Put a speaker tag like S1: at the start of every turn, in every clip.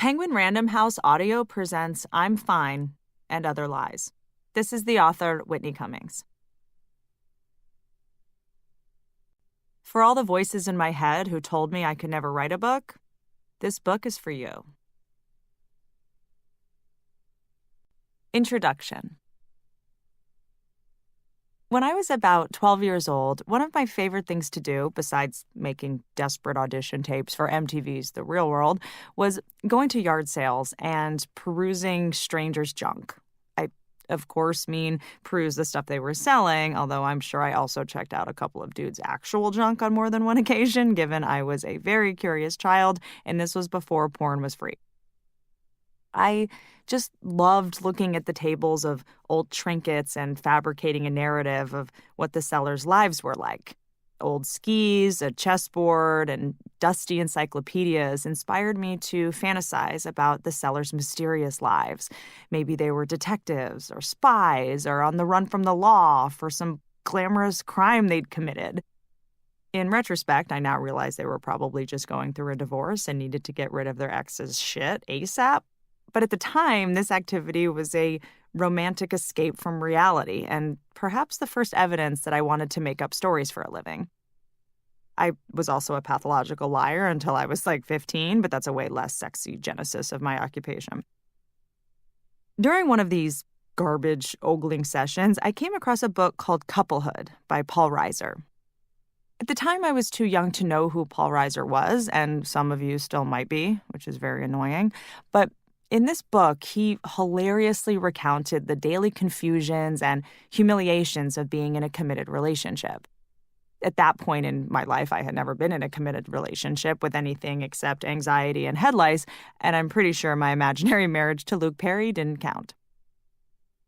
S1: Penguin Random House Audio presents I'm Fine and Other Lies. This is the author, Whitney Cummings. For all the voices in my head who told me I could never write a book, this book is for you. Introduction. When I was about 12 years old, one of my favorite things to do, besides making desperate audition tapes for MTV's The Real World, was going to yard sales and perusing strangers' junk. I, of course, mean peruse the stuff they were selling, although I'm sure I also checked out a couple of dudes' actual junk on more than one occasion, given I was a very curious child, and this was before porn was free. I just loved looking at the tables of old trinkets and fabricating a narrative of what the sellers' lives were like. Old skis, a chessboard, and dusty encyclopedias inspired me to fantasize about the sellers' mysterious lives. Maybe they were detectives or spies or on the run from the law for some glamorous crime they'd committed. In retrospect, I now realize they were probably just going through a divorce and needed to get rid of their ex's shit ASAP. But at the time, this activity was a romantic escape from reality and perhaps the first evidence that I wanted to make up stories for a living. I was also a pathological liar until I was like 15, but that's a way less sexy genesis of my occupation. During one of these garbage ogling sessions, I came across a book called Couplehood by Paul Reiser. At the time, I was too young to know who Paul Reiser was, and some of you still might be, which is very annoying, but in this book, he hilariously recounted the daily confusions and humiliations of being in a committed relationship. At that point in my life, I had never been in a committed relationship with anything except anxiety and head lice, and I'm pretty sure my imaginary marriage to Luke Perry didn't count.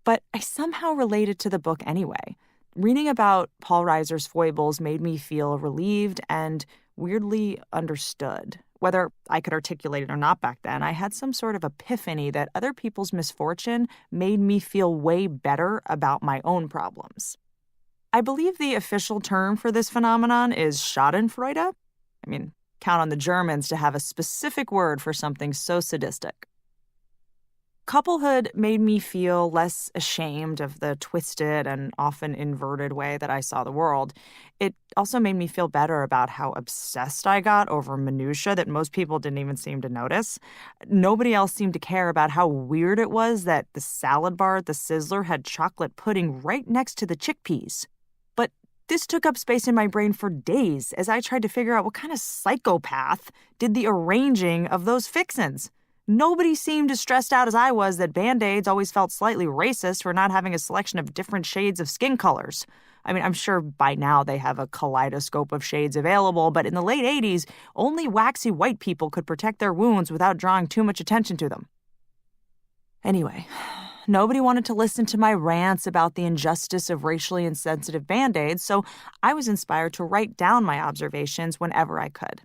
S1: But I somehow related to the book anyway. Reading about Paul Reiser's foibles made me feel relieved and weirdly understood. Whether I could articulate it or not back then, I had some sort of epiphany that other people's misfortune made me feel way better about my own problems. I believe the official term for this phenomenon is Schadenfreude. I mean, count on the Germans to have a specific word for something so sadistic. Couplehood made me feel less ashamed of the twisted and often inverted way that I saw the world. It also made me feel better about how obsessed I got over minutia that most people didn't even seem to notice. Nobody else seemed to care about how weird it was that the salad bar at the Sizzler had chocolate pudding right next to the chickpeas. But this took up space in my brain for days as I tried to figure out what kind of psychopath did the arranging of those fixins. Nobody seemed as stressed out as I was that Band-Aids always felt slightly racist for not having a selection of different shades of skin colors. I mean, I'm sure by now they have a kaleidoscope of shades available, but in the late 80s, only waxy white people could protect their wounds without drawing too much attention to them. Anyway, nobody wanted to listen to my rants about the injustice of racially insensitive Band-Aids, so I was inspired to write down my observations whenever I could.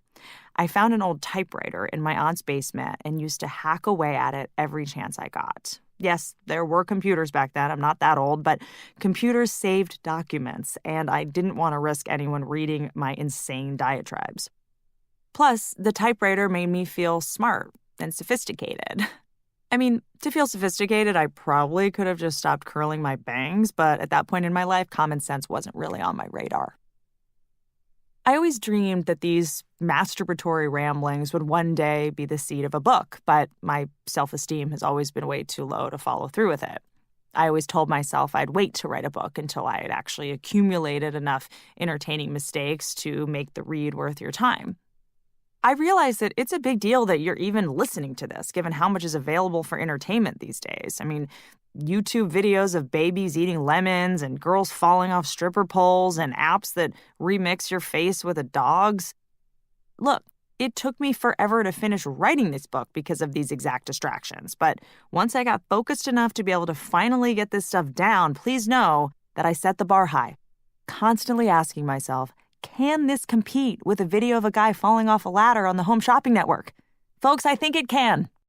S1: I found an old typewriter in my aunt's basement and used to hack away at it every chance I got. Yes, there were computers back then. I'm not that old, but computers saved documents, and I didn't want to risk anyone reading my insane diatribes. Plus, the typewriter made me feel smart and sophisticated. I mean, to feel sophisticated, I probably could have just stopped curling my bangs, but at that point in my life, common sense wasn't really on my radar. I always dreamed that these masturbatory ramblings would one day be the seed of a book, but my self-esteem has always been way too low to follow through with it. I always told myself I'd wait to write a book until I had actually accumulated enough entertaining mistakes to make the read worth your time. I realize that it's a big deal that you're even listening to this, given how much is available for entertainment these days. I mean, YouTube videos of babies eating lemons and girls falling off stripper poles and apps that remix your face with a dog's. Look, it took me forever to finish writing this book because of these exact distractions. But once I got focused enough to be able to finally get this stuff down, please know that I set the bar high, constantly asking myself, can this compete with a video of a guy falling off a ladder on the Home Shopping Network? Folks, I think it can.